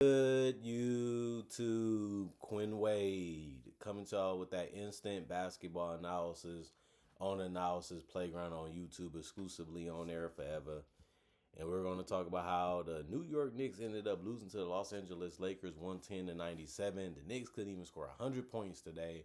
Good YouTube, Quinn Wade coming to y'all with that instant basketball analysis on Analysis Playground on YouTube, exclusively on there forever. And we're going to talk about how the New York Knicks ended up losing to the Los Angeles Lakers 110-97. The Knicks couldn't even score 100 points today.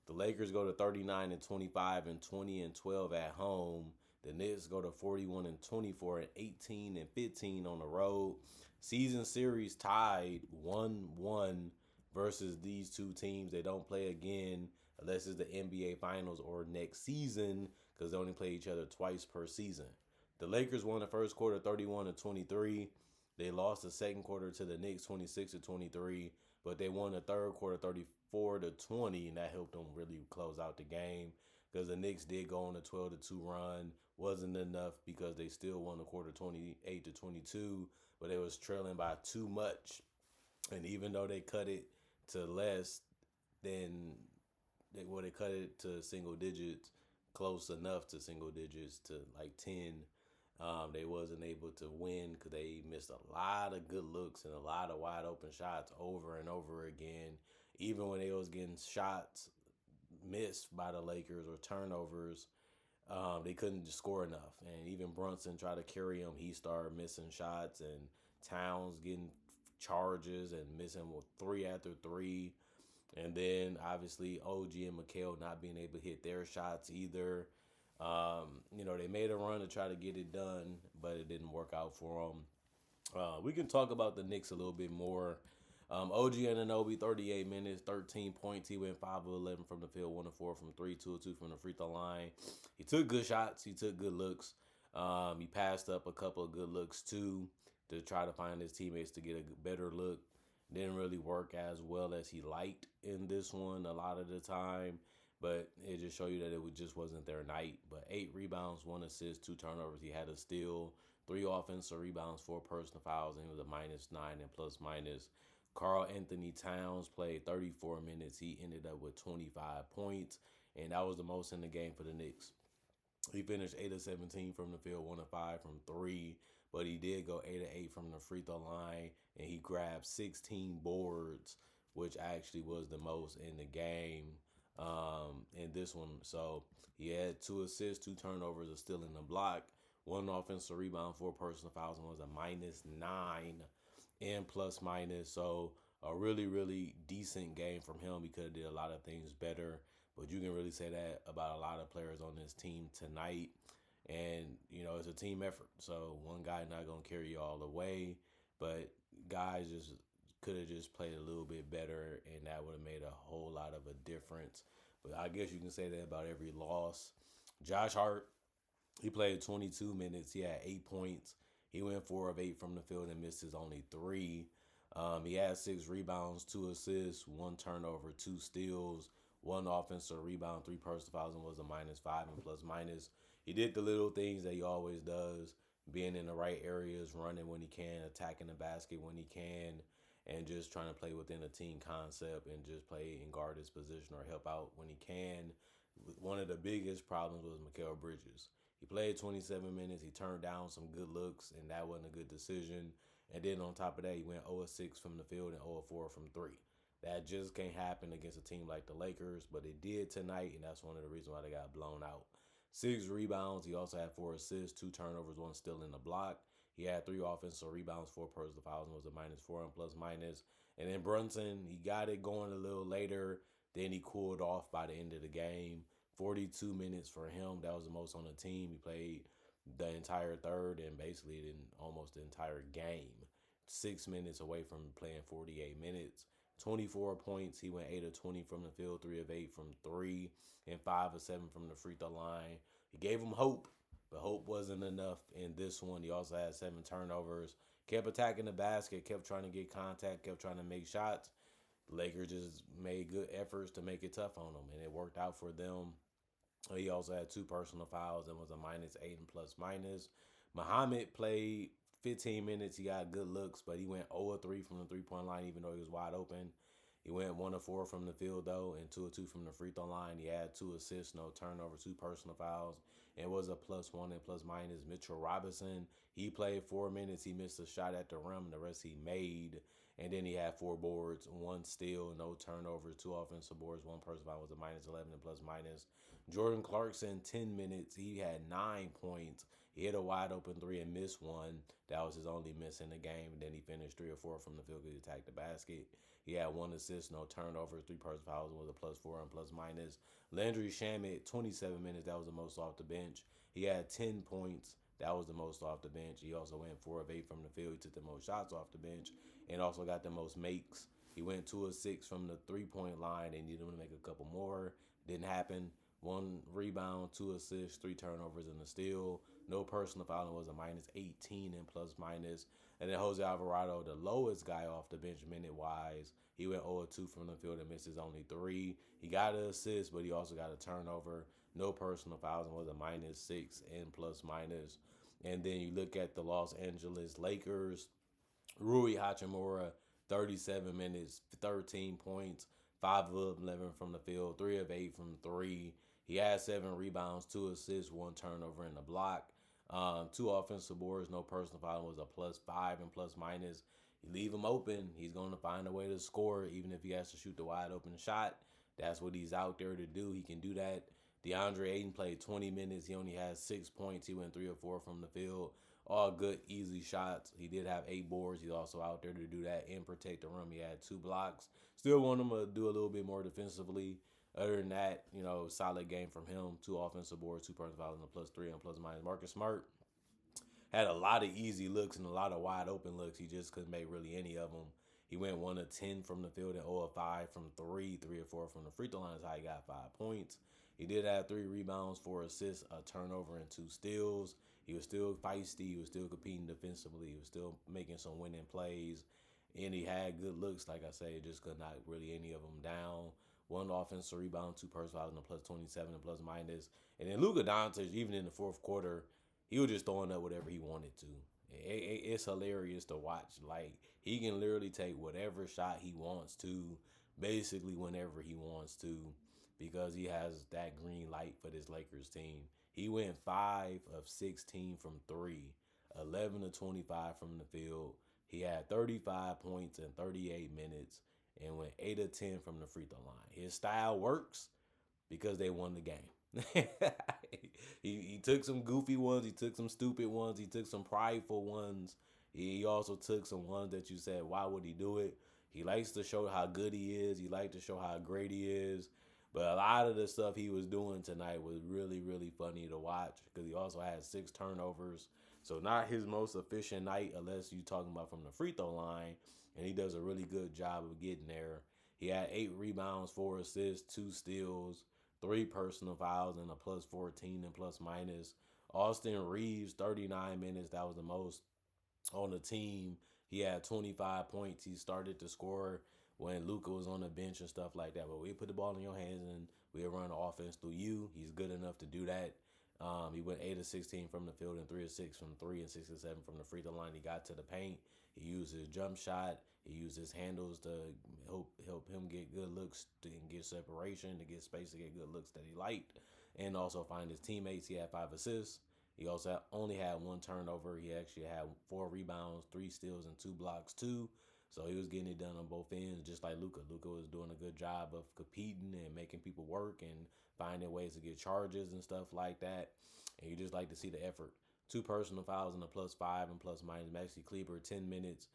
The Lakers go to 39-25 and 20-12 at home. The Knicks go to 41-24 and 18-15 on the road. Season series tied 1-1 versus these two teams. They don't play again unless it's the NBA Finals or next season because they only play each other twice per season. The Lakers won the first quarter 31-23. They lost the second quarter to the Knicks 26-23, but they won the third quarter 34-20, and that helped them really close out the game because the Knicks did go on a 12-2 run. Wasn't enough because they still won the quarter 28-22, but they was trailing by too much. And even though they cut it to less than they cut it to single digits, close enough to single digits to like 10. They wasn't able to win because they missed a lot of good looks and a lot of wide open shots over and over again. Even when they was getting shots missed by the Lakers or turnovers, they couldn't score enough. And even Brunson tried to carry him. He started missing shots, and Towns getting charges and missing with three after three. And then obviously OG and McHale not being able to hit their shots either. They made a run to try to get it done, but it didn't work out for them. We can talk about the Knicks a little bit more. OG Anunoby, 38 minutes, 13 points. He went 5 of 11 from the field, 1 of 4 from 3, 2 of 2 from the free throw line. He took good shots. He took good looks. He passed up a couple of good looks, too, to try to find his teammates to get a better look. Didn't really work as well as he liked in this one a lot of the time. But it just showed you that it just wasn't their night. But 8 rebounds, 1 assist, 2 turnovers. He had a steal, 3 offensive rebounds, 4 personal fouls, and he was a -9 and plus-minus. Karl Anthony Towns played 34 minutes. He ended up with 25 points, and that was the most in the game for the Knicks. He finished 8 of 17 from the field, 1 of 5 from 3, but he did go 8 of 8 from the free throw line, and he grabbed 16 boards, which actually was the most in the game in this one. So he had 2 assists, 2 turnovers, a steal in the block, 1 offensive rebound, 4 personal fouls, and was a -9 and plus-minus. So a really, really decent game from him. He could have did a lot of things better, but you can really say that about a lot of players on this team tonight. And, it's a team effort. So one guy not going to carry you all the way, but guys just could have just played a little bit better, and that would have made a whole lot of a difference. But I guess you can say that about every loss. Josh Hart, he played 22 minutes. He had 8 points. He went 4 of 8 from the field and missed his only 3. He had 6 rebounds, 2 assists, 1 turnover, 2 steals, 1 offensive rebound, 3 personal fouls, and was a -5 and plus-minus. He did the little things that he always does, being in the right areas, running when he can, attacking the basket when he can, and just trying to play within a team concept and just play and guard his position or help out when he can. One of the biggest problems was Mikal Bridges. He played 27 minutes. He turned down some good looks, and that wasn't a good decision. And then on top of that, he went 0 of 6 from the field and 0 of 4 from 3. That just can't happen against a team like the Lakers, but it did tonight, and that's one of the reasons why they got blown out. 6 rebounds. He also had 4 assists, 2 turnovers, 1 still in the block. He had 3 offensive rebounds, 4 personal fouls, and was a -4 and plus-minus. And then Brunson, he got it going a little later. Then he cooled off by the end of the game. 42 minutes for him. That was the most on the team. He played the entire third and basically in almost the entire game. 6 minutes away from playing 48 minutes. 24 points. He went 8 of 20 from the field, 3 of 8 from 3, and 5 of 7 from the free throw line. He gave him hope, but hope wasn't enough in this one. He also had 7 turnovers. Kept attacking the basket, kept trying to get contact, kept trying to make shots. The Lakers just made good efforts to make it tough on them, and it worked out for them. He also had 2 personal fouls and was a -8 and plus-minus. Muhammad played 15 minutes. He got good looks, but he went 0 of 3 from the three-point line, even though he was wide open. He went 1 of 4 from the field, though, and 2 of 2 from the free throw line. He had 2 assists, no turnovers, 2 personal fouls, and was a +1 and plus-minus. Mitchell Robinson, he played 4 minutes. He missed a shot at the rim, and the rest he made. And then he had 4 boards, one steal, no turnovers, 2 offensive boards, one personal foul was a minus 11 and plus minus. Jordan Clarkson, 10 minutes. He had 9 points. He hit a wide open three and missed one. That was his only miss in the game. And then he finished 3 or 4 from the field because he attacked the basket. He had 1 assist, no turnovers, 3 personal fouls, was a +4 and plus minus. Landry Shamet, 27 minutes. That was the most off the bench. He had 10 points. That was the most off the bench. He also went 4 of 8 from the field. He took the most shots off the bench and also got the most makes. He went 2 of 6 from the 3-point line. They needed him to make a couple more. Didn't happen. 1 rebound, 2 assists, 3 turnovers, and a steal. No personal fouling, was a minus 18 and plus minus. And then Jose Alvarado, the lowest guy off the bench minute wise. He went 0 of 2 from the field and misses only 3. He got an assist, but he also got a turnover. No personal fouls and was a minus 6 and plus minus. And then you look at the Los Angeles Lakers. Rui Hachimura, 37 minutes, 13 points, 5 of 11 from the field, 3 of 8 from 3. He had 7 rebounds, 2 assists, 1 turnover, and a block. 2 offensive boards, no personal foul, was a +5 and plus minus. You leave him open, he's going to find a way to score, even if he has to shoot the wide open shot. That's what he's out there to do. He can do that. DeAndre Ayton played 20 minutes. He only has 6 points. He went 3 or 4 from the field. All good, easy shots. He did have 8 boards. He's also out there to do that and protect the rim. He had 2 blocks. Still want him to do a little bit more defensively. Other than that, solid game from him. 2 offensive boards, 2 personal fouls, and a +3 and plus minus. Marcus Smart had a lot of easy looks and a lot of wide open looks. He just couldn't make really any of them. He went 1 of 10 from the field and 0 of 5 from 3, 3 or 4 from the free throw line. That's how he got 5 points. He did have 3 rebounds, 4 assists, a turnover, and 2 steals. He was still feisty. He was still competing defensively. He was still making some winning plays. And he had good looks, like I say, just could not really any of them down. 1 offensive rebound, 2 personal fouls, and a +27 and plus minus. And then Luka Doncic, even in the fourth quarter, he was just throwing up whatever he wanted to. It's hilarious to watch. Like, he can literally take whatever shot he wants to, basically whenever he wants to, because he has that green light for this Lakers team. He went 5 of 16 from 3, 11 of 25 from the field. He had 35 points in 38 minutes and went 8 of 10 from the free throw line. His style works because they won the game. he took some goofy ones. He took some stupid ones. He took some prideful ones. He also took some ones that you said, why would he do it? He likes to show how good he is. He likes to show how great he is. But a lot of the stuff he was doing tonight was really, really funny to watch because he also had 6 turnovers. So not his most efficient night unless you're talking about from the free throw line. And he does a really good job of getting there. He had 8 rebounds, 4 assists, 2 steals, 3 personal fouls, and a +14 and plus minus. Austin Reeves, 39 minutes. That was the most on the team. He had 25 points. He started to score when Luka was on the bench and stuff like that. But we put the ball in your hands and we'll run the offense through you. He's good enough to do that. He went 8 of 16 from the field and 3 of 6 from 3 and 6 of 7 from the free throw line. He got to the paint. He used his jump shot. He used his handles to help him get good looks and get separation, to get space to get good looks that he liked, and also find his teammates. He had 5 assists. He also only had 1 turnover. He actually had 4 rebounds, 3 steals, and 2 blocks too. So he was getting it done on both ends, just like Luka. Luka was doing a good job of competing and making people work and finding ways to get charges and stuff like that. And you just like to see the effort. 2 personal fouls and a +5 and plus minus. Maxi Kleber, 10 minutes.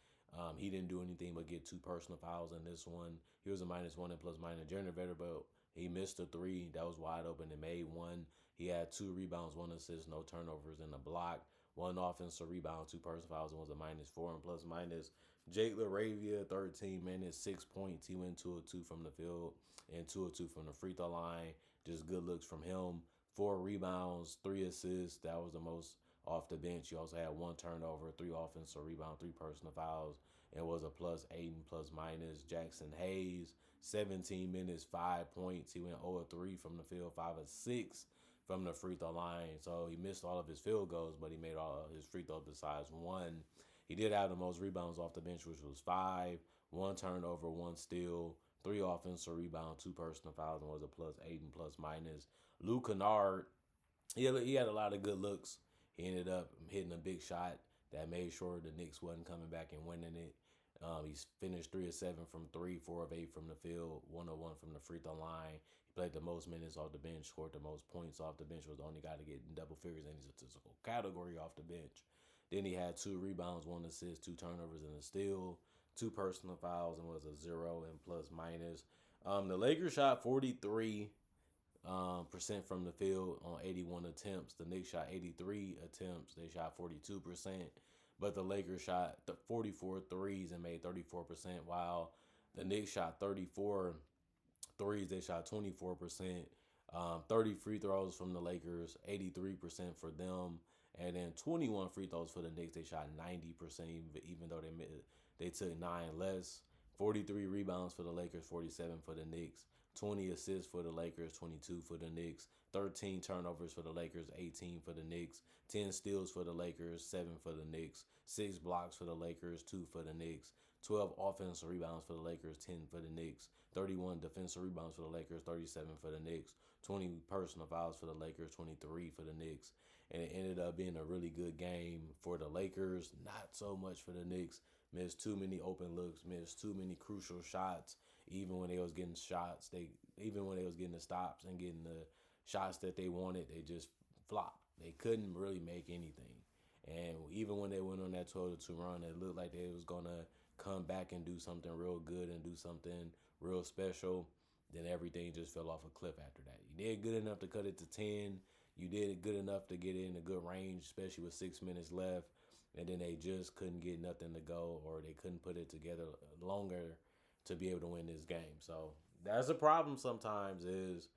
He didn't do anything but get 2 personal fouls in this one. He was a -1 and plus minus. Jeremy Vanderbilt, he missed a 3 that was wide open and made one. He had 2 rebounds, 1 assist, no turnovers, and a block. 1 offensive rebound, 2 personal fouls, and was a -4 and plus minus. Jake LaRavia, 13 minutes, 6 points. He went 2 of 2 from the field and 2 of 2 from the free throw line. Just good looks from him. 4 rebounds, 3 assists. That was the most off the bench. He also had 1 turnover, 3 offensive rebounds, 3 personal fouls, and was a +8 and plus minus. Jackson Hayes, 17 minutes, 5 points. He went 0 of 3 from the field, 5 of 6 from the free throw line. So he missed all of his field goals, but he made all of his free throws besides one. He did have the most rebounds off the bench, which was 5, 1 turnover, 1 steal, 3 offensive rebounds, 2 personal fouls, and was a +8 and plus minus. Luke Kennard, he had a lot of good looks. He ended up hitting a big shot that made sure the Knicks wasn't coming back and winning it. He's finished 3 of 7 from three, 4 of 8 from the field, 1 of 1 from the free throw line. He played the most minutes off the bench, scored the most points off the bench, was the only guy to get in double figures in his statistical category off the bench. Then he had 2 rebounds, 1 assist, 2 turnovers, and a steal, 2 personal fouls, and was a 0 and plus minus. The Lakers shot 43 percent from the field on 81 attempts. The Knicks shot 83 attempts. They shot 42%. But the Lakers shot 44 threes and made 34%, while the Knicks shot 34 threes. They shot 24%. 30 free throws from the Lakers, 83% for them. And then 21 free throws for the Knicks. They shot 90%, even though they took 9 less. 43 rebounds for the Lakers, 47 for the Knicks. 20 assists for the Lakers, 22 for the Knicks. 13 turnovers for the Lakers, 18 for the Knicks. 10 steals for the Lakers, 7 for the Knicks. 6 blocks for the Lakers, 2 for the Knicks. 12 offensive rebounds for the Lakers, 10 for the Knicks. 31 defensive rebounds for the Lakers, 37 for the Knicks. 20 personal fouls for the Lakers, 23 for the Knicks. And it ended up being a really good game for the Lakers, not so much for the Knicks. Missed too many open looks, missed too many crucial shots. Even when they was getting shots, even when they was getting the stops and getting the shots that they wanted, they just flopped. They couldn't really make anything. And even when they went on that 12-2 run, it looked like they was gonna come back and do something real good and do something real special. Then everything just fell off a cliff after that. You did good enough to cut it to 10. You did it good enough to get it in a good range, especially with 6 minutes left. And then they just couldn't get nothing to go, or they couldn't put it together longer to be able to win this game. So that's a problem sometimes, is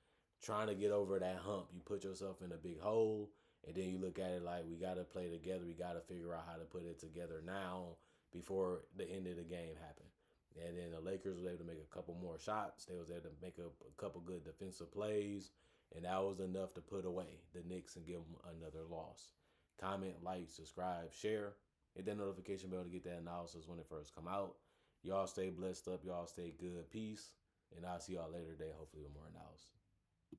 trying to get over that hump. You put yourself in a big hole, and then you look at it like, we got to play together. We got to figure out how to put it together now before the end of the game happened. And then the Lakers were able to make a couple more shots. They was able to make a couple good defensive plays, and that was enough to put away the Knicks and give them another loss. Comment, like, subscribe, share. Hit that notification bell to get that analysis when it first come out. Y'all stay blessed up. Y'all stay good. Peace. And I'll see y'all later today, hopefully with more analysis.